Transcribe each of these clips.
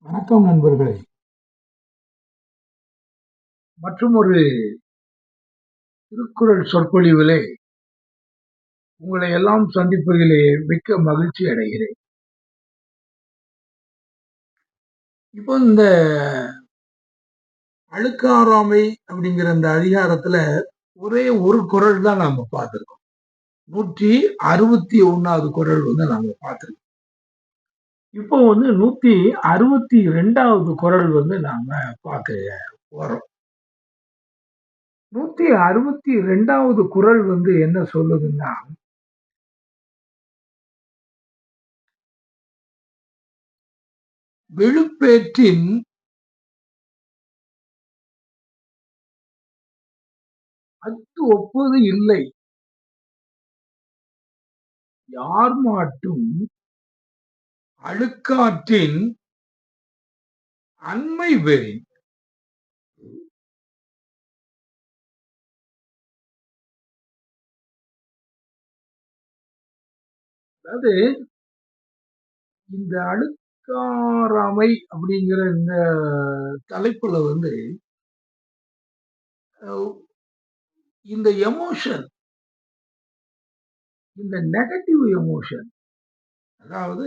வணக்கம் நண்பர்களே! மற்றும் ஒரு திருக்குறள் சொற்பொழிவிலே உங்களை எல்லாம் சந்திப்பதிலே மிக்க மகிழ்ச்சி அடைகிறேன். இப்போ இந்த அழுக்காராமை அப்படிங்கிற இந்த அதிகாரத்துல ஒரே ஒரு குறள் தான் நாம பார்த்திருக்கோம். 161வது குறள் நாம பார்த்திருக்கோம். இப்போ 162வது குறள் நாம பார்க்க போறோம். 162வது குறள் என்ன சொல்லுதுன்னா, விழுப்பேற்றின் அத்து ஒப்பது இல்லை. யார் மாட்டும் அழுக்காற்றின் அண்மை வெறி. அதாவது இந்த அழுக்காராமை அப்படிங்கிற இந்த தலைப்புல இந்த எமோஷன், இந்த நெகட்டிவ் எமோஷன், அதாவது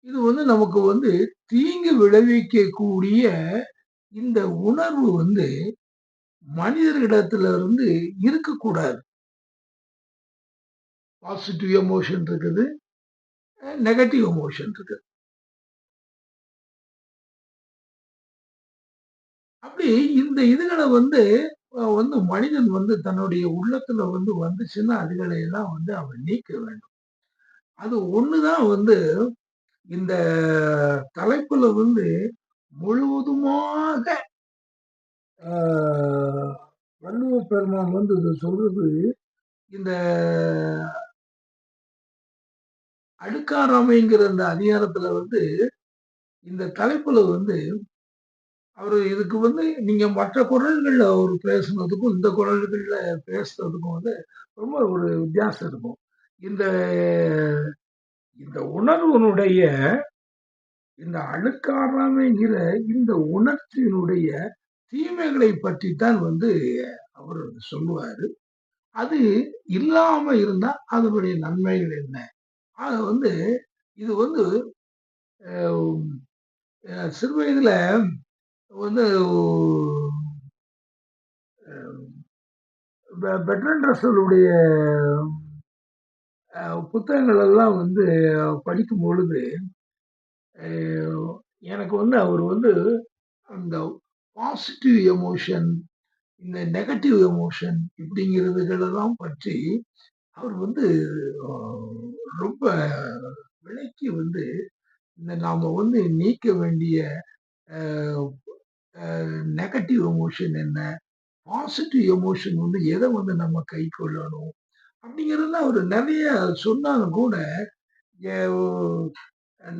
இது நமக்கு தீங்கு விளைவிக்கக்கூடிய இந்த உணர்வு மனிதர்களிடத்துல இருக்கக்கூடாது. பாசிட்டிவ் எமோஷன் இருக்குது, நெகட்டிவ் எமோஷன் இருக்குது. அப்படி இந்த இதுகளை மனிதன் தன்னுடைய உள்ளத்துல வந்துச்சுன்னா அதுகளை எல்லாம் அவன் நீக்க வேண்டும். அது ஒண்ணுதான் இந்த தலைப்புல முழுவதுமாக வள்ளுவ பெருமான் இது சொல்றது. இந்த அழுக்காராமைங்கிற இந்த அதிகாரத்துல இந்த தலைப்புல அவரு இதுக்கு நீங்க மற்ற குறள்கள்ல அவர் பேசுனதுக்கும் இந்த குறள்கள்ல பேசுறதுக்கும் ரொம்ப ஒரு வித்தியாசம் இருக்கும். இந்த இந்த உணர்வினுடைய இந்த அழுக்காராமைங்கிற இந்த உணர்ச்சியினுடைய தீமைகளை பற்றித்தான் அவர் சொல்லுவாரு. அது இல்லாம இருந்தா அதனுடைய நன்மைகள் என்ன? அது இது சிறு வயதுல பெர்ட்ராண்ட் ரசலுடைய புத்தகங்கள் எல்லாம் படிக்கும் பொழுது எனக்கு அவர் அந்த பாசிட்டிவ் எமோஷன், இந்த நெகட்டிவ் எமோஷன் இப்படிங்கிறதுகளெல்லாம் பற்றி அவர் ரொம்ப விளக்கி இந்த நாம நீக்க வேண்டிய நெகட்டிவ் எமோஷன் என்ன, பாசிட்டிவ் எமோஷன் எதை நம்ம கை கொள்ளணும் அப்படிங்கிறதுலாம் அவர் நிறைய சொன்னாலும் கூட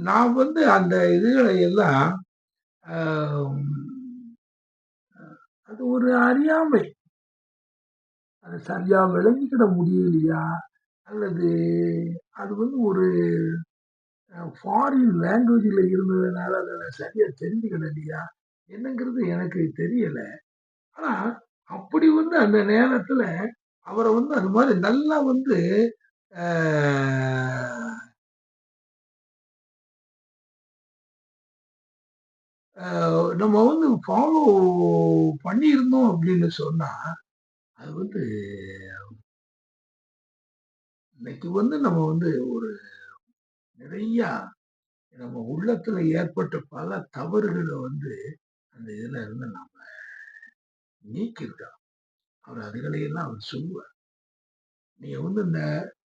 நான் அந்த இதுகளை எல்லாம் அது ஒரு அறியாமை. அதை சரியா விளங்கிக்கிட முடியலையா, அல்லது அது ஒரு ஃபாரின் லாங்குவேஜ்ல இருந்ததுனால அதை சரியா தெரிஞ்சுக்கிடலையா என்னங்கிறது எனக்கு தெரியல. ஆனா அப்படி அந்த நேரத்துல அவரை அது மாதிரி நல்லா நம்ம ஃபாலோ பண்ணியிருந்தோம் அப்படின்னு சொன்னா அது இன்னைக்கு நம்ம ஒரு நிறைய நம்ம உள்ளத்துல ஏற்பட்ட பல தவறுகளை அந்த இதுல இருந்து நாம நீக்கிருக்கோம். அவர் அதுகளையெல்லாம் அவர் சொல்லுவார். நீங்க இந்த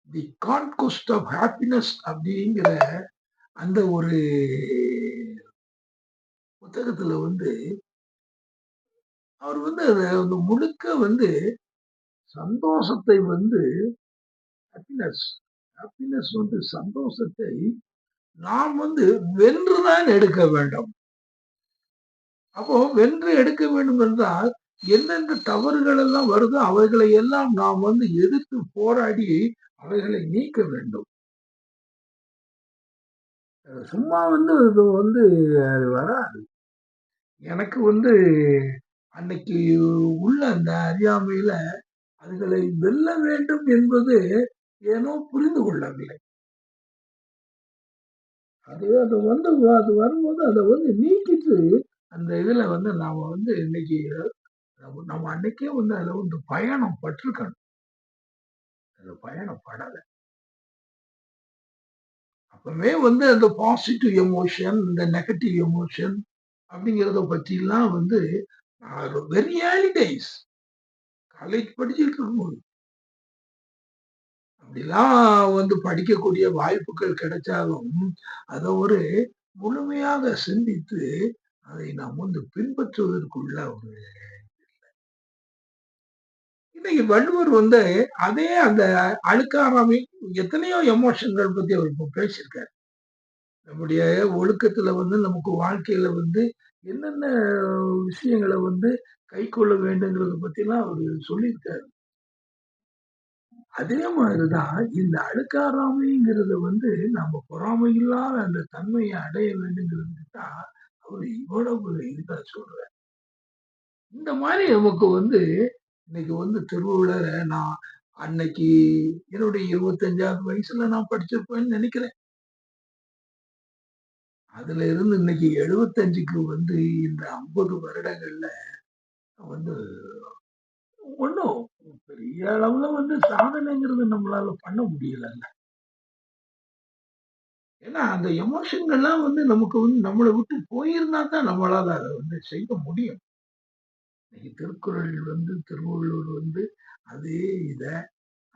தி கான்கொஸ்ட் ஆஃப் ஹாப்பினஸ் அப்படிங்கிற அந்த ஒரு புத்தகத்துல அவர் அதை முழுக்க சந்தோஷத்தை ஹாப்பினஸ் ஹாப்பினஸ் சந்தோஷத்தை நாம் வென்றுதான் எடுக்க வேண்டும். அப்போ வென்று எடுக்க வேண்டும் என்றால் எந்தெந்த தவறுகள் எல்லாம் வருதோ அவைகளை எல்லாம் நாம் எதிர்த்து போராடி அவைகளை நீக்க வேண்டும். சும்மா வந்து இது வந்து அது வராது. எனக்கு வந்து அன்னைக்கு உள்ள அந்த அறியாமையில அதுகளை வெல்ல வேண்டும் என்பது ஏனோ புரிந்து கொள்ளவில்லை. அது வந்து அது வரும்போது அத வந்து நீக்கிட்டு, அந்த இதுல வந்து நாம வந்து இன்னைக்கு நம்ம அன்னைக்கே வந்து அதுல வந்து பயணம் பட்டுருக்கணும். அந்த பயணம் படல. அப்பவே வந்து அந்த பாசிட்டிவ் எமோஷன், இந்த நெகட்டிவ் எமோஷன் அப்படிங்கிறத பத்திலாம் வந்து வெரி ஏர்லி டேஸ் காலேஜ் படிச்சுட்டு இருக்கும்போது அப்படிலாம் வந்து படிக்கக்கூடிய வாய்ப்புகள் கிடைச்சாலும், அத ஒரு முழுமையாக சிந்தித்து, அதை நாம் வந்து பின்பற்றுவதற்குள்ள ஒரு இன்னைக்கு வள்ளுவர் வந்து அதே அந்த அழுக்காராமை எத்தனையோ எமோஷன்கள் பத்தி அவர் இப்ப பேசியிருக்காரு. நம்முடைய ஒழுக்கத்துல வந்து நமக்கு வாழ்க்கையில வந்து என்னென்ன விஷயங்கள வந்து கைக்கொள்ள வேண்டுங்கிறத பத்திலாம் அவரு சொல்லியிருக்காரு. அதே மாதிரிதான் இந்த அழுக்காராமைங்கிறத வந்து நம்ம பொறாமை இல்லாத அந்த தன்மையை அடைய வேண்டுங்கிறதுக்கு தான் அவரு இவ்வளவு இதா சொல்றாரு. இந்த மாதிரி நமக்கு வந்து இன்னைக்கு வந்து திருவள்ளுவர நான் அன்னைக்கு என்னுடைய 25வது வயசுல நான் படிச்சிருப்பேன்னு நினைக்கிறேன். அதுல இருந்து இன்னைக்கு 75க்கு வந்து இந்த 50 வருடங்கள்ல வந்து ஒண்ணும் பெரிய அளவுல வந்து சாதனைங்கிறது நம்மளால பண்ண முடியலல்ல. ஏன்னா அந்த எமோஷன்கள்லாம் வந்து நமக்கு வந்து நம்மள விட்டு போயிருந்தா தான் நம்மளால அத வந்து செய்ய முடியும். இன்னைக்கு திருக்குறள் வந்து திருவள்ளுவர் வந்து அதே இத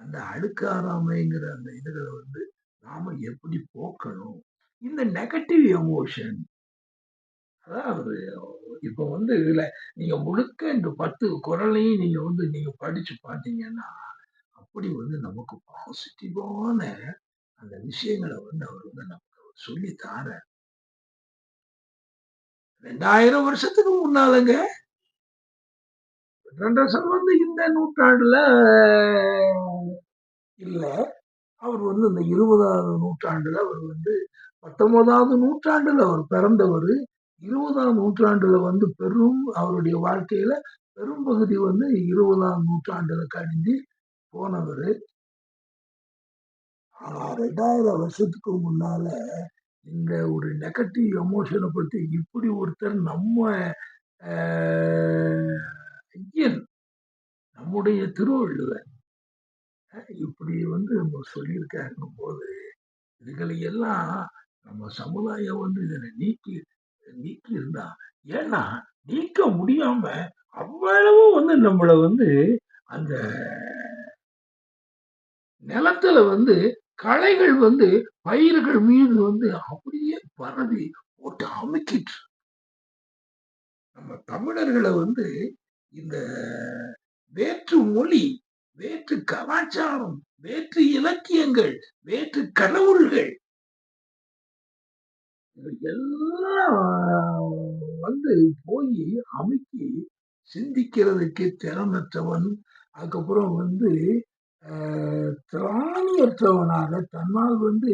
அந்த அழுக்காராமைங்கிற அந்த இதுல வந்து நாம எப்படி போக்கணும்? இந்த நெகட்டிவ் எமோஷன் அதாவது இப்ப வந்து இதுல நீங்க முழுக்க இந்த 10 குறளையும் நீங்க வந்து நீங்க படிச்சு பார்த்தீங்கன்னா, அப்படி வந்து நமக்கு பாசிட்டிவான அந்த விஷயங்கள வந்து அவர் வந்து நமக்கு சொல்லி தாரார். 2000 வருஷத்துக்கு முன்னாலங்க. பெர்னாண்டோ வந்து இந்த நூற்றாண்டுல இல்ல. அவர் வந்து இந்த 20வது நூற்றாண்டுல அவர் வந்து 19வது நூற்றாண்டுல அவர் பிறந்தவரு. 20ஆம் நூற்றாண்டுல வந்து அவருடைய வாழ்க்கையில பெரும்பகுதி வந்து 20ஆம் நூற்றாண்டுல கழிஞ்சு போனவரு. ஆனா 2000 வருஷத்துக்கு முன்னால இந்த ஒரு நெகட்டிவ் எமோஷன பத்தி இப்படி ஒருத்தர் நம்ம அ ஐயன் நம்முடைய திருவள்ளுவர் இப்படி வந்து நம்ம சொல்லியிருக்காருங்கும்போது இதுகளை எல்லாம் நம்ம சமுதாயம் வந்து இதனை நீக்கி நீக்கி இருந்தா ஏன்னா நீக்க முடியாம அவ்வளவு வந்து நம்மள வந்து அந்த நிலத்துல வந்து களைகள் வந்து பயிர்கள் மீது வந்து அப்படியே பரவி போட்டு அமுக்கிட்டு நம்ம தமிழர்களை வந்து இந்த வேற்று மொழி வேற்று கலாச்சாரம் வேற்று இலக்கியங்கள் வேற்று கடவுள்கள் எல்லாம் வந்து போய் அமுக்கி சிந்திக்கிறதுக்கு திறனற்றவன். அதுக்கப்புறம் வந்து திராணியற்றவனாக தன்னால் வந்து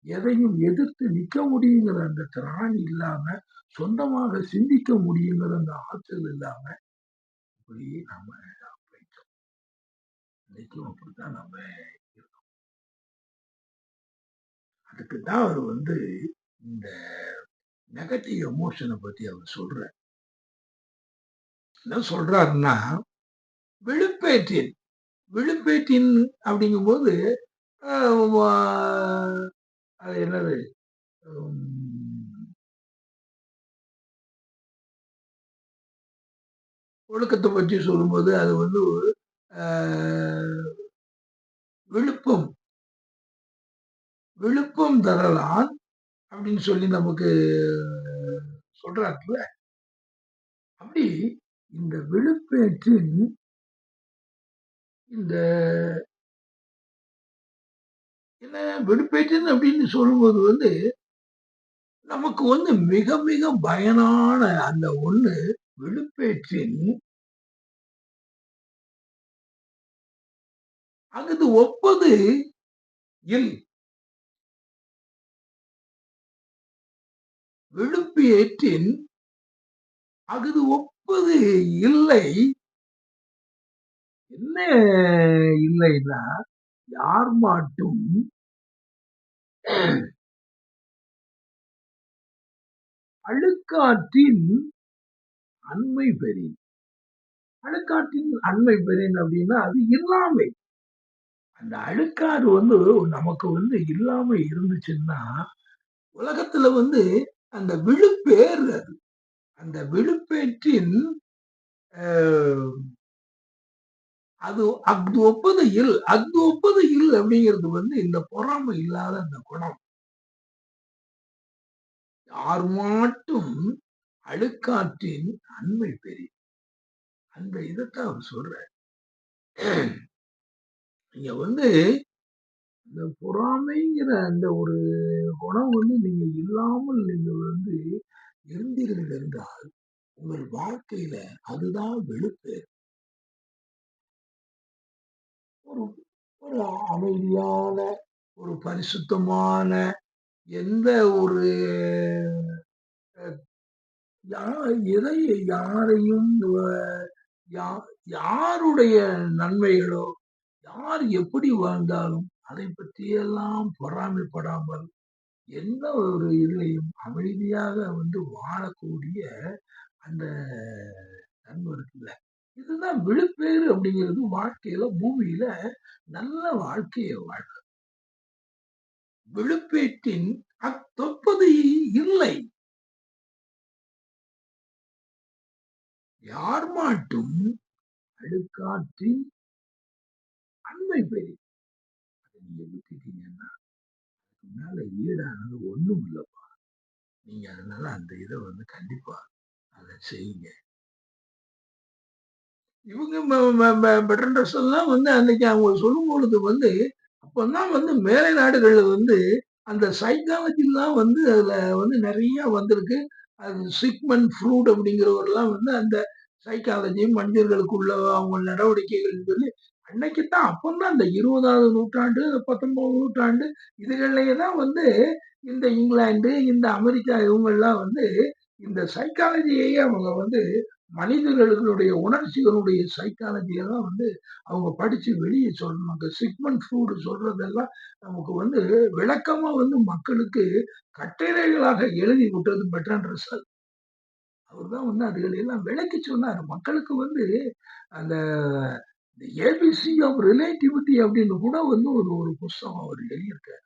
எதையும் எதிர்த்து நிற்க முடியுங்கிற அந்த திராணி இல்லாம, சொந்தமாக சிந்திக்க முடியுங்கிற அந்த ஆற்றல் இல்லாம, இப்படி நாம போயிட்டோம். இன்னைக்கும் அப்படித்தான் நம்ம இருக்கோம். அதுக்கு தான் அவர் வந்து இந்த நெகட்டிவ் எமோஷன பத்தி அவர் சொல்றார். என்ன சொல்றாருன்னா, விழுப்பேற்றின் விழுப்பேற்றின் அப்படிங்கும்போது அ வ அது என்னது? ம் ஒழுக்கத்த பற்றி சொல்லும்போது, அது வந்து அ விழுப்பம் விழுப்பம் தரலான் அப்படின்னு சொல்லி நமக்கு சொல்றார்ல. அப்படி இந்த விழுப்பேற்றின் இந்த என்ன விழுப்பேற்றின் அப்படின்னு சொல்லும்போது வந்து, நமக்கு வந்து மிக மிக பயனான அந்த ஒண்ணு விழுப்பேற்றின் அஃது ஒப்பது இல். விழுப்பு ஏற்றின் அஃது ஒப்பது இல்லை. என்ன இல்லைன்னா, யார் மாட்டும் அழுக்காற்றின் அண்மை பெறின். அழுக்காற்றின் அண்மை பெறின் அப்படின்னா, அது இல்லாமை. அந்த அழுக்காறு நமக்கு இல்லாம இருந்துச்சுன்னா, உலகத்துல அந்த விழுப்பேறு அது. அந்த விழுப்பேற்றின் அது அஃது ஒப்பது இல். அஃது ஒப்பது இல் அப்படிங்கிறது இந்த பொறாமை இல்லாத அந்த குணம். யார் மாட்டும் அழுக்காற்றின் அண்மை பெறின். அந்த இதத்தான் அவர் சொல்றார். நீங்க இந்த பொறாமைங்கிற அந்த ஒரு குணம் நீங்க இல்லாமல் நீங்க இருந்தீர்கள் என்றால், உங்கள் வாழ்க்கையில அதுதான் வெளுப்பு. ஒரு ஒரு அமைதியான, ஒரு பரிசுத்தமான, எந்த ஒரு எதை யாரையும் யாருடைய நன்மைகளோ, யார் எப்படி வாழ்ந்தாலும் அதை பற்றியெல்லாம் பொறாமைப்படாமல், எந்த ஒரு இதுலயும் அமைதியாக வாழக்கூடிய அந்த தன்மை இருக்குல்ல. இதுதான் விழுப்பேறு அப்படிங்கிறது வாழ்க்கையில, பூமியில நல்ல வாழ்க்கைய வாழ்றது. விழுப்பேற்றின் அத்தொப்பது இல்லை. யார் மாட்டும் அழுக்காற்றின் அண்மை பெறி. அதை நீங்க விட்டுட்டீங்கன்னா, அதுக்கு மேல ஈடானது ஒண்ணும் இல்லப்பா. நீங்க அதனால அந்த இதை கண்டிப்பா அதை செய்யுங்க. இவங்க பெட்டர் ட்ரெஸ் எல்லாம் அன்னைக்கு அவங்க சொல்லும் பொழுது அப்பதான் மேலை நாடுகள்ல அந்த சைக்காலஜிலாம் அதுல நிறைய வந்திருக்கு. அது சிக்மண்ட் ஃப்ரூட் அப்படிங்கிறவரெல்லாம் அந்த சைக்காலஜி மனிதர்களுக்குள்ள அவங்க நடவடிக்கைகள் சொல்லி அன்னைக்குத்தான் அப்பந்தான் அந்த 20வது நூற்றாண்டு 19வது நூற்றாண்டு இதுகள்லயே தான் இந்த இங்கிலாந்து இந்த அமெரிக்கா இவங்க எல்லாம் இந்த சைக்காலஜியையே அவங்க மனிதர்களுடைய உணர்ச்சிகளுடைய சைக்காலஜியெல்லாம் அவங்க படிச்சு வெளியே சொல்லணும். அந்த சிக்மண்ட் ஃப்ரூட் சொல்றதெல்லாம் நமக்கு விளக்கமா மக்களுக்கு கட்டுரைகளாக எழுதி விட்டது பெர்ட்ராண்ட் ரசல். அவர் தான் அதுகளை எல்லாம் விளக்கி சொன்னார். மக்களுக்கு அந்த ஏபிசி ஆஃப் ரிலேட்டிவிட்டி அப்படின்னு கூட ஒரு புஸ்தகம் அவர் எழுதியிருக்காரு.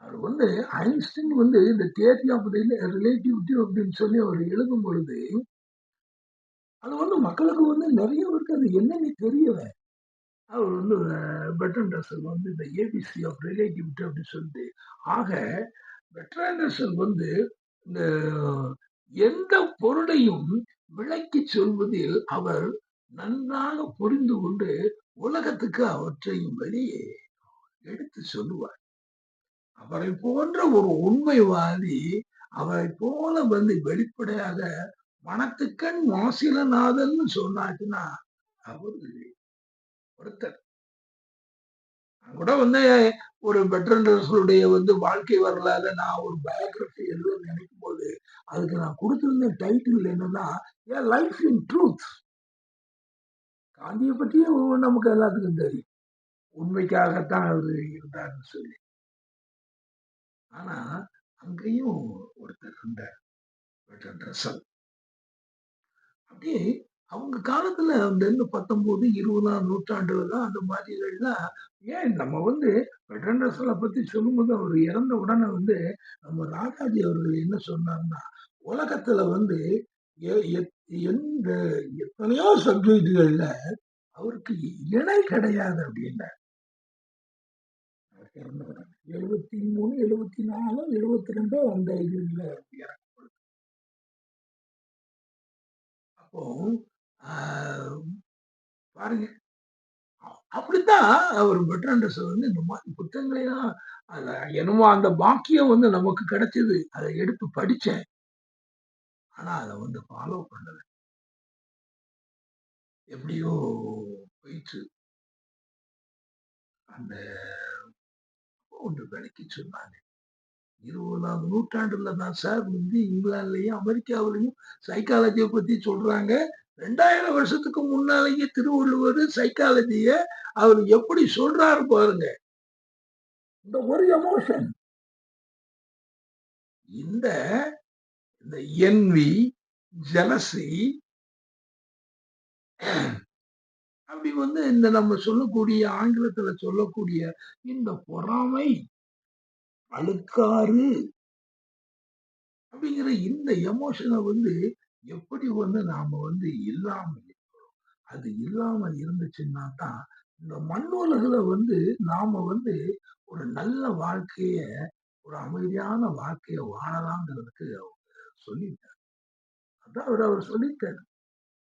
அவர் ஐன்ஸ்டீன் இந்த தியரி ஆஃப் ரிலேட்டிவிட்டி அப்படின்னு சொல்லி அவர் எழுதும் பொழுது அது மக்களுக்கு நிறைய பேருக்கு அது என்னன்னு தெரியல. அவர் பெர்ட்ராண்ட் ரசல் இந்த ஏபிசி ஆஃப் ரிலேட்டிவிட்டி அப்படின்னு சொல்லிட்டு ஆக பெர்ட்ராண்ட் ரசல் இந்த எந்த பொருளையும் விளக்கி சொல்வதில் அவர் நன்றாக புரிந்து கொண்டு உலகத்துக்கு அவற்றையும் வெளியே எடுத்து சொல்லுவார். அவரை போன்ற ஒரு உண்மைவாதி அவரை போல வெளிப்படையாக மனத்துக்கண் மாசிலநாதன் சொன்னாச்சுன்னா அவரு ஒருத்தர். நான் கூட ஒரு பெர்ட்ராண்ட் ரசலுடைய வாழ்க்கை வரலாறு நான் ஒரு பயோகிராபி எழுத நினைக்கும் போது அதுக்கு நான் கொடுத்திருந்த டைட்டில் என்னன்னா ஏ லைஃப் இன் ட்ரூத். காந்தியை பற்றியும் நமக்கு எல்லாத்துக்கும் தெரியும், உண்மைக்காகத்தான் அவரு இருந்தார்னு சொல்லி. ஆனா அங்கேயும் ஒருத்தர் இருந்தார், பெர்ட்ராண்ட் ரசல். அப்படியே அவங்க காலத்துல அந்த 19 20ஆம் நூற்றாண்டுல தான் அந்த மாதிரிகள்லாம் ஏன் நம்ம பெர்ட்ராண்ட் ரசலை பத்தி சொல்லும்போது அவர் இறந்த உடனே நம்ம ராஜாஜி அவர்கள் என்ன சொன்னார்னா, உலகத்துல எந்த எத்தனையோ சப்ஜெக்டுகள்ல அவருக்கு இணை கிடையாது அப்படின்னார். 73 74 72 அந்த இதுல அப்போ பாருங்க, அப்படித்தான் அவர் பெர்ட்ராண்ட் ரசல் இந்த மாதிரி புத்தகங்களை எல்லாம் என்னமோ அந்த பாக்கியம் நமக்கு கிடைச்சது. அதை எடுத்து படிச்சேன். ஆனா அதை ஃபாலோ பண்ணல. எப்படியோ போயிட்டு அந்த ஒன்று விளக்கி சொன்னாங்க. 20ஆம் நூற்றாண்டுல தான் சார் வந்து இங்கிலாந்துலயும், அமெரிக்காவிலயும் சைக்காலஜிய பத்தி சொல்றாங்க. 2000 வருஷத்துக்கு முன்னாலேயே திருவள்ளுவர் சைக்காலஜிய அவரு எப்படி சொல்றாரு பாருங்க. இந்த ஒரு எமோஷன். இந்த இந்த என்வி, ஜெலசி அப்படி வந்து இந்த நம்ம சொல்லக்கூடிய ஆங்கிலத்துல சொல்லக்கூடிய இந்த பொறாமை, அழுக்காறு அப்படிங்கிற இந்த எமோஷன வந்து எப்படி வந்து நாம வந்து இல்லாம அது இல்லாம இருந்துச்சுன்னா தான், இந்த மண்ணுலகுல வந்து நாம வந்து ஒரு நல்ல வாழ்க்கைய, ஒரு அமைதியான வாழ்க்கைய வாழலாங்கிறதுக்கு அவர் சொல்லியிருக்காரு. அதான் அவர் சொல்லியிருக்காரு.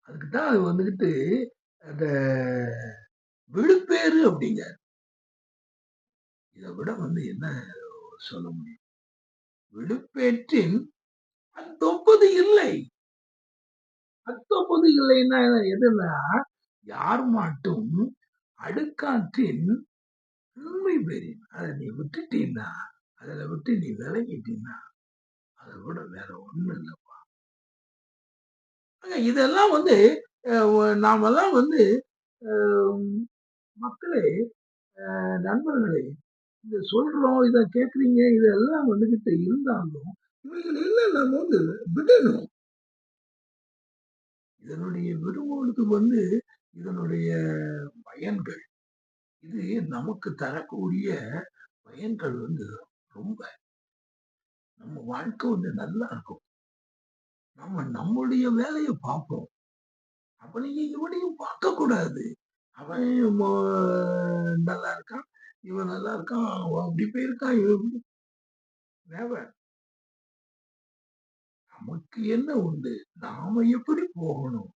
அதுக்கு தான் அது வந்துகிட்டு அந்த விழுப்பேறு அப்படிங்கிறாரு. இத விட வந்து என்ன சொல்ல முடியும்? விழுப்பேற்றின் அத்தொப்பது இல்லை. அத்தொப்பது இல்லைன்னா எதுன்னா, யார் மாட்டும் அடுக்காற்றின் நன்மை பெறின். அத நீ விட்டுட்டீன்னா, அதுல விட்டு நீ விலகிட்டீன்னா, அத விட வேற ஒண்ணும் இல்லப்பா. இதெல்லாம் வந்து நாமெல்லாம் வந்து அ மக்களே, நண்பர்களே, இத சொல்றோம், இத கேட்கிறீங்க, இதெல்லாம் வந்துகிட்டு இருந்தாலும், இவைகள் எல்லாம் நாம வந்து விடணும். இதனுடைய விடுமுழுக்கு வந்து இதனுடைய பயன்கள், இது நமக்கு தரக்கூடிய பயன்கள் வந்து ரொம்ப நம்ம வாழ்க்கை வந்து நல்லா இருக்கும். நம்ம நம்முடைய வேலைய பார்ப்போம். அப்ப நீங்க இவனையும் பார்க்கக்கூடாது. அவன் நல்லா இருக்கான். இவன் நல்லா இருக்கான். அவன் அப்படி போயிருக்கான். இவன் இப்படி never. நமக்கு என்ன உண்டு? நாம எப்படி போகணும்?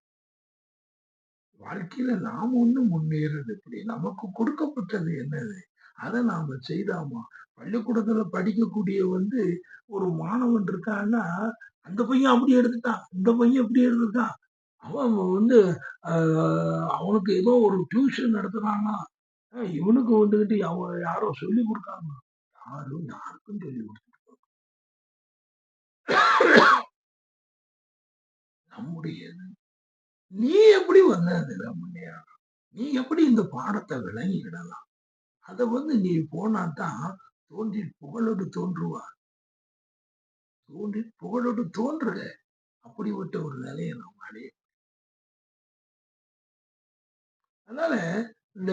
வாழ்க்கையில நாம வந்து முன்னேறது எப்படி? நமக்கு கொடுக்கப்பட்டது என்னது? அத நாம செய்தாமா? பள்ளிக்கூடத்துல படிக்கக்கூடிய வந்து ஒரு மாணவன் இருக்கான்னா, அந்த பையன் அப்படி எடுத்துட்டான். இந்த பையன் இப்படி எடுத்துட்டான். அவன் வந்து அ அவனுக்கு ஏதோ ஒரு டியூஷன் நடத்துனான்னா, இவனுக்கு வந்துகிட்டு யாரோ சொல்லிக் குடுக்காங்க. யாரும் யாருக்கும் சொல்லிக் குடுக்கல. நம்முடையது. நீ எப்படி வந்த அதுல முன்னேறலாம்? நீ எப்படி இந்த பாடத்த விளங்கிக்கிடலாம்? அத வந்து நீ போனா தான் தோன்றி புகழோடு தோன்றுவார். தோன்றி புகழோடு தோன்றுக. அப்படிப்பட்ட ஒரு நிலைய நாம் அடையணும். அதனால இந்த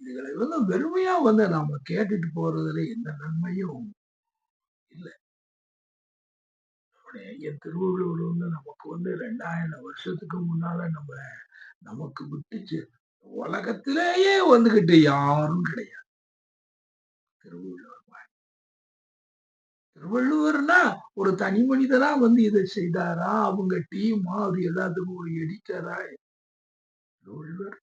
இதுகளை வந்து வெறுமையா வந்து நாம கேட்டுட்டு போறதுல எந்த நன்மையும் இல்ல. என் திருவள்ளுவர் வந்து நமக்கு வந்து 2000 வருஷத்துக்கு முன்னால நமக்கு விட்டுச்சு. உலகத்திலேயே வந்துகிட்டு யாரும் கிடையாது. திருவள்ளுவர் மாரி. திருவள்ளுவர்னா ஒரு தனி மனிதரா வந்து இத செய்தாரா? அவங்க டீமா? அது எல்லாத்துக்கும் ஒரு எடிட்டரா? திருவள்ளுவர்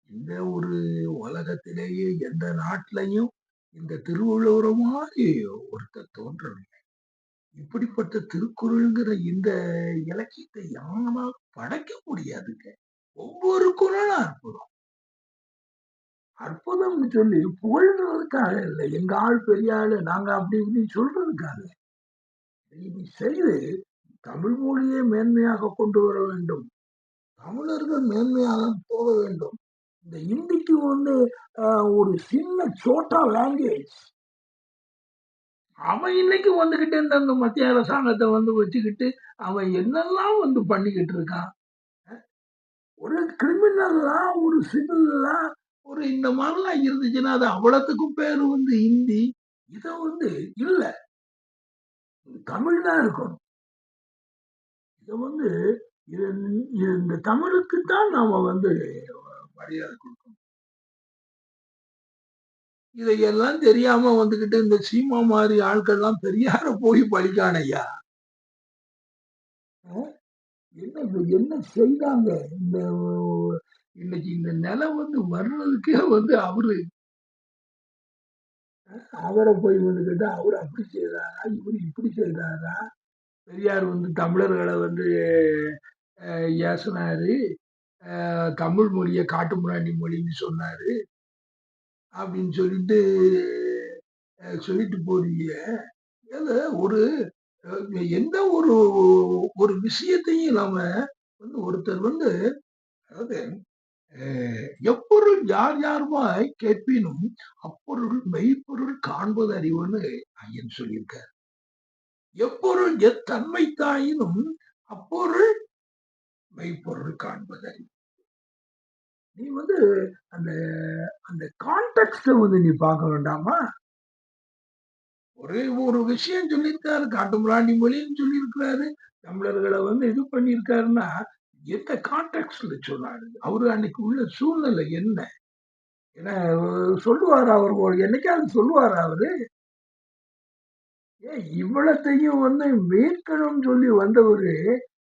இந்த ஒரு உலகத்திலேயே எந்த நாட்டிலயும் இந்த திருவள்ளுவர மாரி ஒருத்தர் தோன்றவில்லை. இப்படிப்பட்ட திருக்குறள்ங்கிற இந்த இலக்கியத்தை யாராலும் படைக்க முடியாதுங்க. ஒவ்வொரு குறளும் அற்புதம். அற்புதம்னு சொல்லி புகழ்றதுக்காக இல்ல. எங்க ஆள் பெரிய ஆளு, நாங்க அப்படி இப்படின்னு சொல்றதுக்காக. இது செய்து தமிழ் மொழியை மேன்மையாக கொண்டு வர வேண்டும். தமிழர்கள் மேன்மையாக போக வேண்டும். இந்த இந்திக்கு வந்து ஒரு சின்ன சோட்டா லாங்குவேஜ். அவன் இன்னைக்கு வந்துகிட்டு இந்த மத்திய அரசாங்கத்தை வந்து வச்சுக்கிட்டு அவன் என்னெல்லாம் வந்து பண்ணிக்கிட்டு இருக்கான். ஒரு கிரிமினல்லா, ஒரு சிவில்லா, ஒரு இந்த மாதிரிலாம் இருந்துச்சுன்னா, அது அவ்வளத்துக்கும் பேரு வந்து இந்தி. இத வந்து இல்ல. தமிழ் தான் இருக்கணும். இத வந்து இது இந்த தமிழுக்கு தான் நாம வந்து மரியாதை குடுக்கணும். இதையெல்லாம் தெரியாம வந்துகிட்டு இந்த சீமா மாரி ஆட்கள்லாம் பெரியார போய் பழிக்கான ஐயா. அ என்ன செய்தாங்க? இந்த இன்னைக்கு இந்த நிலை வந்து வர்றதுக்கே வந்து அவர போய் வந்துகிட்டு அவரு அப்படி செய்றாரா? இவரு இப்படி செய்றாரா? பெரியார் வந்து தமிழர்கள வந்து ஏசுனாரு. தமிழ் மொழிய காட்டு மிராண்டி மொழின்னு சொன்னாரு. அப்படின்னு சொல்லிட்டு சொல்லிட்டு போறீங்க. ஏங்க ஒரு எந்த ஒரு ஒரு விஷயத்தையும் நாம வந்து ஒருத்தர் வந்து அதாவது எப்பொருள் யார் யாருமாய் கேட்பினும் அப்பொருள் மெய்ப்பொருள் காண்பது அறிவுன்னு ஐயன் சொல்லியிருக்கார். எப்பொருள் எத்தன்மை தாயினும் அப்பொருள் மெய்ப்பொருள் காண்பது அறிவு. நீ வந்து அந்த அந்த கான்டெக்ட் வந்து நீ பார்க்க வேண்டாமா? ஒரே ஒரு விஷயம் சொல்லியிருக்காரு, காட்டுமிராண்டி மொழின்னு சொல்லியிருக்கிறாரு, தமிழர்களை வந்து இது பண்ணியிருக்காருன்னா எந்த கான்டெக்ட்ல சொன்னாரு? அவரு அன்னைக்கு உள்ள சூழ்நிலை என்ன? ஏன்னா சொல்லுவாரா அவர் என்னைக்காவது சொல்லுவாரா அவரு? ஏன் இவ்வளத்தையும் வந்து மீட்கணும்னு சொல்லி வந்தவரு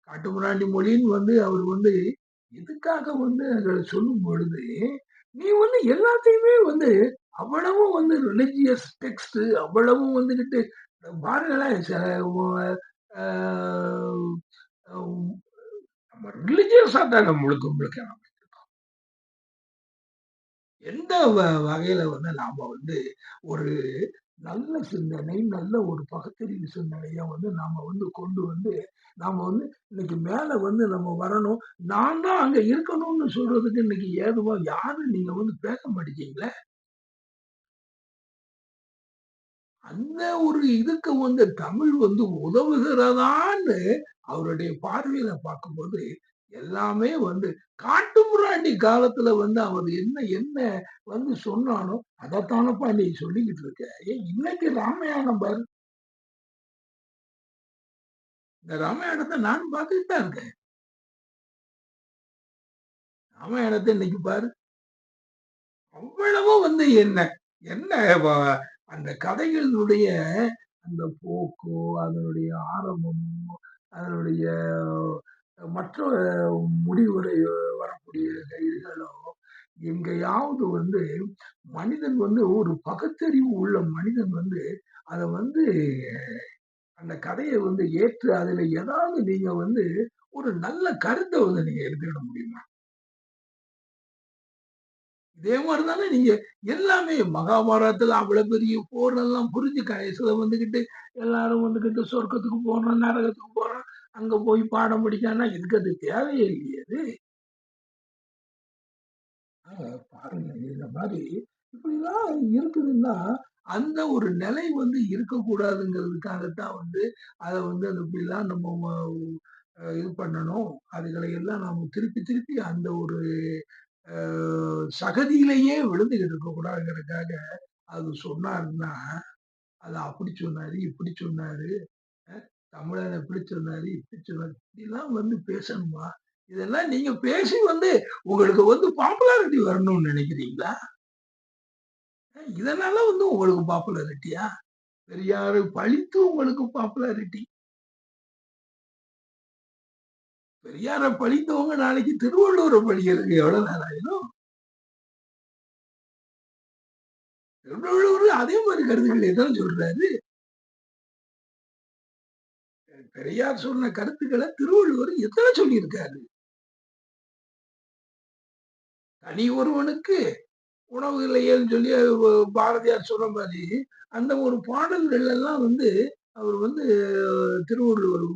காட்டுமிராண்டி மொழின்னு வந்து அவர் வந்து எதுக்காக வந்து அதை சொல்லும் பொழுது நீ வந்து எல்லாத்தையுமே வந்து அவ்வளவும் வந்து ரிலிஜியஸ் டெக்ஸ்ட் அவ்வளவும் வந்துகிட்டு பாருங்களேன் ஆஹ், நம்ம ரிலிஜியஸா தானே முழுக்க முழுக்க எந்த வகையில வந்து நாம வந்து ஒரு நல்ல சிந்தனை, நல்ல ஒரு பகுத்தறிவு சிந்தனைய வந்து நாம வந்து கொண்டு வந்து, நாம வந்து இன்னைக்கு மேல வந்து நம்ம வரணும். நான் தான் அங்க இருக்கணும்னு சொல்றதுக்கு இன்னைக்கு ஏதுவா யாரும் நீங்க வந்து பேச மாட்டேங்கிறீங்களே! அந்த ஒரு இதுக்கு வந்து தமிழ் வந்து உதவுகிறதான்னு அவருடைய பார்வையில பார்க்கும்போது, எல்லாமே வந்து காட்டுமிராண்டி காலத்துல வந்து அவர் என்ன என்ன வந்து சொன்னானோ, அதத்தானப்பா நீ சொல்லிக்கிட்டு இருக்க. ஏன் இன்னைக்கு ராமாயணம் பாரு. இந்த ராமாயணத்த நானும் பார்த்துட்டு தான் இருக்கேன். ராமாயணத்த இன்னைக்கு பாரு. அவ்வளவும் வந்து என்ன என்ன வ அந்த கதைகளினுடைய அந்த போக்கோ, அதனுடைய ஆரம்பமோ, அதனுடைய மற்ற முடிவுரை வரக்கூடிய இதுகளோ, எங்கேயாவது வந்து மனிதன் வந்து ஒரு பகுத்தறிவு உள்ள மனிதன் வந்து அத வந்து அந்த கதைய வந்து ஏற்று அதுல ஏதாவது நீங்க வந்து ஒரு நல்ல கருத்த வந்து நீங்க எடுத்துக்கிட முடியுமா? இதே மாரி தானே நீங்க எல்லாமே மகாபாரதத்துல அவ்வளவு பெரிய போரெல்லாம் புரிஞ்சு கடைசில வந்துகிட்டு எல்லாரும் வந்துகிட்டு சொர்க்கத்துக்கு போறோம், நரகத்துக்கு போறோம். அங்க போய் பாடம் படிக்கான்னா இதுக்கு அது தேவையே இல்லையே அது. பாருங்க இந்த மாரி இப்படிலாம் இருக்குதுன்னா, அந்த ஒரு நிலை வந்து இருக்கக்கூடாதுங்கிறதுக்காகத்தான் வந்து அத வந்து அது இப்படிலாம் நம்ம இது பண்ணணும். அதுகளை எல்லாம் நாம திருப்பி திருப்பி அந்த ஒரு அ சகதியிலேயே விழுந்துகிட்டு இருக்கக்கூடாதுங்கிறதுக்காக அது சொன்னாருன்னா, அது அப்படி சொன்னாரு, இப்படி சொன்னாரு. அ தமிழன இப்படி சொன்னாரு, இப்படி சொன்னாரு. இப்படிலாம் வந்து பேசணுமா? இதெல்லாம் நீங்க பேசி வந்து உங்களுக்கு வந்து பாப்புலாரிட்டி வரணும்னு நினைக்கிறீங்களா? இதனால வந்து உங்களுக்கு பாப்புலாரிட்டியா? பெரியாரை பழித்து உங்களுக்கு பாப்புலாரிட்டி. பெரியார பழித்தவங்க நாளைக்கு திருவள்ளுவர பழிக்கிறதுக்கு எவ்வளவு நேரம் ஆயிரும்? திருவள்ளுவரும் அதே மாரி கருத்துக்களை தான் சொல்றாரு. பெரியார் சொன்ன கருத்துக்கள திருவள்ளுவர் எத்தன சொல்லியிருக்காரு. தனி ஒருவனுக்கு உணவு இல்லையேன்னு சொல்லி பாரதியார் சொன்ன மாரி, அந்த ஒரு பாடல்கள் எல்லாம் வந்து அவர் வந்து திருவள்ளுவர்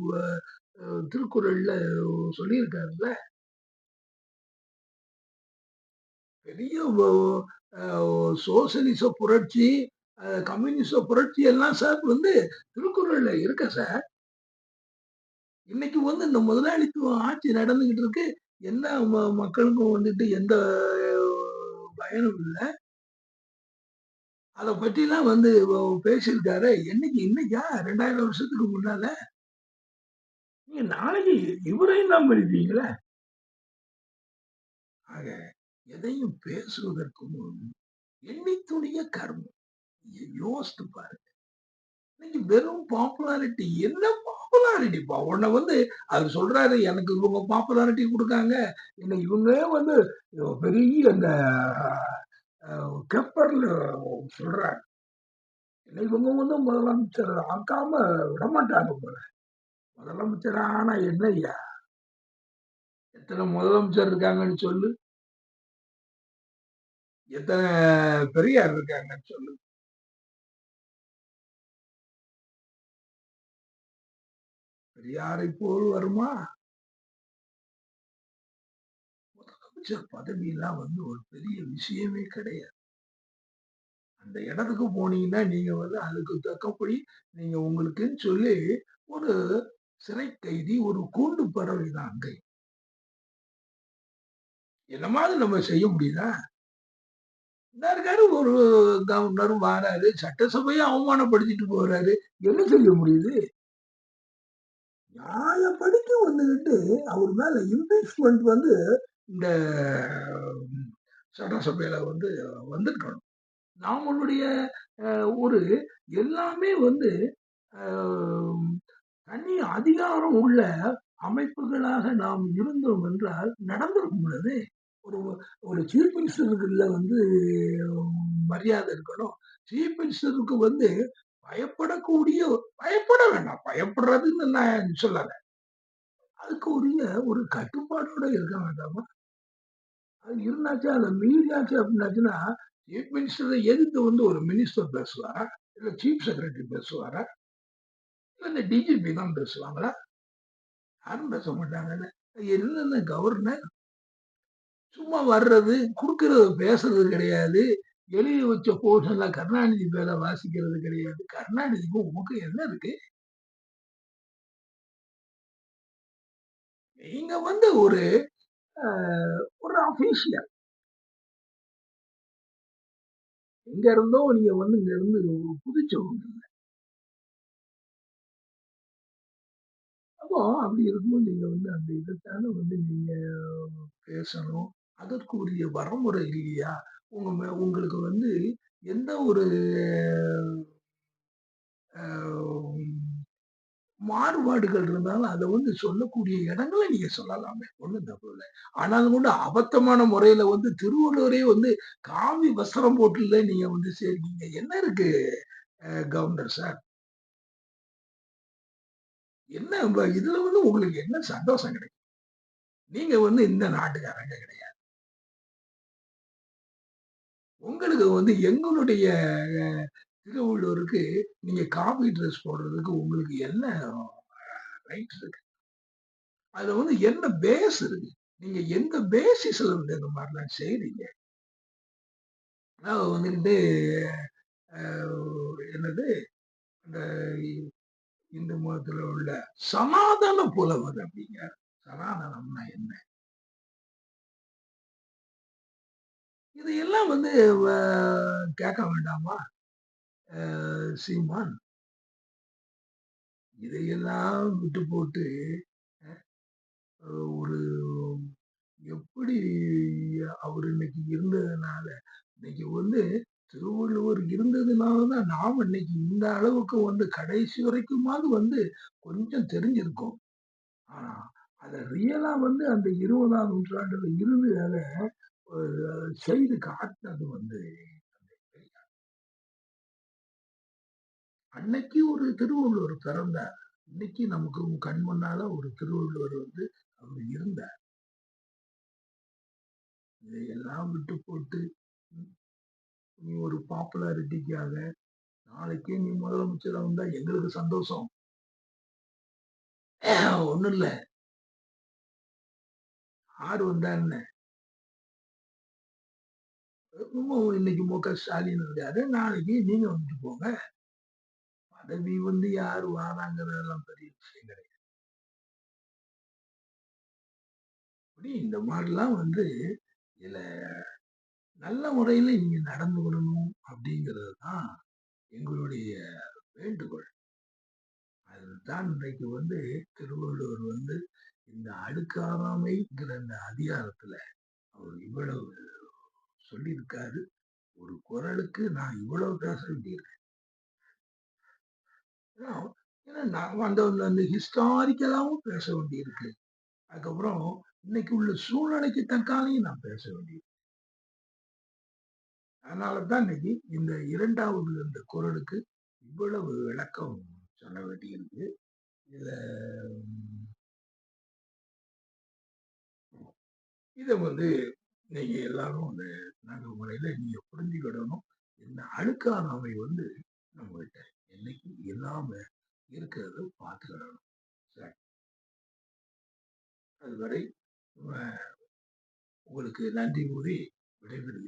திருக்குறள்ல சொல்லியிருக்காருல்ல. பெரிய சோசலிச புரட்சி, கம்யூனிச புரட்சி எல்லாம் சார் வந்து திருக்குறள்ல இருக்கு சார். இன்னைக்கு வந்து இந்த முதலாளித்துவ ஆட்சி நடந்துகிட்டு இருக்கு. எந்த மக்களுக்கும் வந்துட்டு எந்த பயனும் இல்ல. அத பற்றிலாம் வந்து பேசியிருக்காரு. என்னைக்கு இன்னைக்கா? 2000 வருஷத்துக்கு முன்னால. நீங்க நாளைக்கு இவரையும் தான் படிப்பீங்களா? ஆக எதையும் பேசுவதற்கு முன் எண்ணித்துணிய கர்மம். யோசித்து பாருங்க. இன்னைக்கு வெறும் பாப்புலாரிட்டி என்ன பாப்புலாரிட்டிப்பா? உன்ன வந்து அவரு சொல்றாரு, எனக்கு இவங்க பாப்புலாரிட்டி குடுக்காங்க. என்ன இவங்க வந்து பெரிய இந்த கெப்பர்ல சொல்றாங்க. என்ன இவங்க வந்து முதலமைச்சர் ஆக்காம விடமாட்டாங்க போல. முதலமைச்சர் ஆனா என்னய்யா? எத்தன முதலமைச்சர் இருக்காங்கன்னு சொல்லு. எத்தன பெரியார் இருக்காங்கன்னு சொல்லுங்க. பெரியாரைப் போல் வருமா? முதலமைச்சர் பதவிலாம் வந்து ஒரு பெரிய விஷயமே கிடையாது. அந்த இடத்துக்கு போனீங்கன்னா, நீங்க வந்து அதுக்கு தக்கப்படி நீங்க உங்களுக்குன்னு சொல்லி ஒரு சிறை கைதி, ஒரு கூண்டு பறவை தான் அங்க. என்னமாவது நம்ம செய்ய முடியுதா? இந்தா இருக்காரு ஒரு கவர்னரும் வாராரு, சட்டசபைய அவமானப்படுத்திட்டு போறாரு. என்ன செய்ய முடியுது? நியாயப்படிக்கு வந்துகிட்டு அவர் மேல இம்பீச்மென்ட் வந்து இந்த சட்டசபையில வந்து வந்திருக்கணும். நாமளுடைய ஒரு எல்லாமே வந்து அ தனி அதிகாரம் உள்ள அமைப்புகளாக நாம் இருந்தோம் என்றால் நடந்திருக்கும் அது. ஒரு ஒரு சீஃப் மினிஸ்டருக்குள்ள வந்து மரியாதை இருக்கணும். சீஃப் மினிஸ்டருக்கு வந்து பயப்படக்கூடிய பயப்பட வேண்டாம். பயப்படுறதுன்னு நான் சொல்லல. அதுக்கு உரிய ஒரு கட்டுப்பாடோட இருக்க வேண்டாமா? அது இருந்தாச்சு, அத மீறியாச்சு அப்படின்னாச்சுன்னா, சீஃப் மினிஸ்டர எதிர்த்து வந்து ஒரு மினிஸ்டர் பேசுவாரா? இல்ல சீஃப் செக்ரட்டரி பேசுவாரா? இல்ல இந்த டிஜிபி தான் பேசுவாங்களா? யாரும் பேச மாட்டாங்கல்ல. என்னென்ன கவர்னர் சும்மா வர்றது, குடுக்கறத பேசுறது கிடையாது. எழுதி வச்ச போர்ஷன்ல கருணாநிதி பேர வாசிக்கிறது கிடையாது. கருணாநிதிக்கும் உமக்கும் என்ன இருக்கு? நீங்க வந்து ஒரு அ ஒரு அஃபீஷியல். எங்க இருந்தோ நீங்க வந்து இங்க இருந்து குதிச்சவங்க. அப்போ அப்படி இருக்கும்போது நீங்க வந்து அந்த இதத்தான வந்து நீங்க பேசணும். அதற்குரிய வரமுறை இல்லையா? உங்களுக்கு வந்து எந்த ஒரு அ மாறுபாடுகள் இருந்தாலும் அத வந்து சொல்லக்கூடிய இடங்கள்ல நீங்க சொல்லலாமே! ஒண்ணும் தப்பு இல்ல. ஆனாலும் கூட அபத்தமான முறையில வந்து திருவள்ளுவரே வந்து காவி வஸ்திரம் போட்டுல்ல நீங்க வந்து சேர்க்கீங்க. என்ன இருக்கு கவர்னர் சார்? என்ன இதுல வந்து உங்களுக்கு என்ன சந்தோஷம் கிடைக்கும்? நீங்க வந்து இந்த நாட்டுக்காரங்க கிடையாது. உங்களுக்கு வந்து எங்களுடைய திருவள்ளுவருக்கு நீங்க காவி ட்ரெஸ் போடுறதுக்கு உங்களுக்கு என்ன ரைட் இருக்கு? அதுல வந்து என்ன பேஸ் இருக்கு? நீங்க எந்த பேசிஸ்ல வந்து இந்த மாரிலாம் செய்றீங்க? அதாவது வந்துகிட்டு அ என்னது இந்த இந்து மதத்துல உள்ள சனாதன புலவர் அப்படிங்க. சனாதனம்னா என்ன? இதையெல்லாம் வந்து வ கேட்க வேண்டாமா? சீமான். இதையெல்லாம் விட்டு போட்டு ஒரு எப்படி அவரு இன்னைக்கு இருந்ததுனால, இன்னைக்கு வந்து திருவள்ளுவர் இருந்ததுனால தான் நாம இன்னைக்கு இந்த அளவுக்கு வந்து கடைசி வரைக்குமாவது வந்து கொஞ்சம் தெரிஞ்சிருக்கோம். ஆனா, அத ரியலா வந்து அந்த 20ஆம் நூற்றாண்டுல இருந்து அத அ செய்து காட்டுனது வந்து அன்னைக்கு ஒரு திருவள்ளுவர் பிறந்தார். இன்னைக்கு நமக்கு கண் முன்னால ஒரு திருவள்ளுவர் வந்து அவர் இருந்தார். இதையெல்லாம் விட்டு போட்டு ம், நீ ஒரு பாப்புலாரிட்டிக்காக நாளைக்கே நீ முதலமைச்சரா வந்தா எங்களுக்கு சந்தோஷம். ஒண்ணும் இல்ல. யார் வந்தா என்ன? இன்னைக்கு மு.க. ஸ்டாலின் இருக்காரு. நாளைக்கு நீங்க வந்துட்டு போங்க. பதவி வந்து யாரு வாராங்கிறதெல்லாம் பெரிய விஷயம் கிடையாது. அப்படி இந்த மாரிலாம் வந்து இதுல நல்ல முறையில நீங்க நடந்துக்கிடணும் அப்படிங்கிறது தான் எங்களுடைய வேண்டுகோள். அதுதான் இன்றைக்கு வந்து திருவள்ளுவர் வந்து இந்த அடுக்காமை அந்த அதிகாரத்துல அவர் இவ்வளவு சொல்லியிருக்காரு. ஒரு குறளுக்கு நான் இவ்வளவு பேச வேண்டியிருக்கு. ஏன்னா ஏன்னா நான் அந்த அந்த ஹிஸ்டாரிக்கலாவும் பேச வேண்டியிருக்கு. அதுக்கப்புறம் இன்னைக்கு உள்ள சூழ்நிலைக்கு தக்காலையும் நான் பேச வேண்டியது. அதனால தான் இன்னைக்கு இந்த 2வது இந்த குறளுக்கு இவ்வளவு விளக்கம் சொல்ல வேண்டியிருக்கு. இத இத வந்து நீங்க எல்லாரும் அந்த நல்ல முறையில நீங்க புரிஞ்சுக்கிடணும். இந்த அழுக்கானவை வந்து நம்மகிட்ட என்னைக்கும் இல்லாம இருக்கிறத பார்த்துக்கிடணும். சரி. அதுவரை அ உங்களுக்கு நன்றி கூறி விடைபெறுகிறேன்.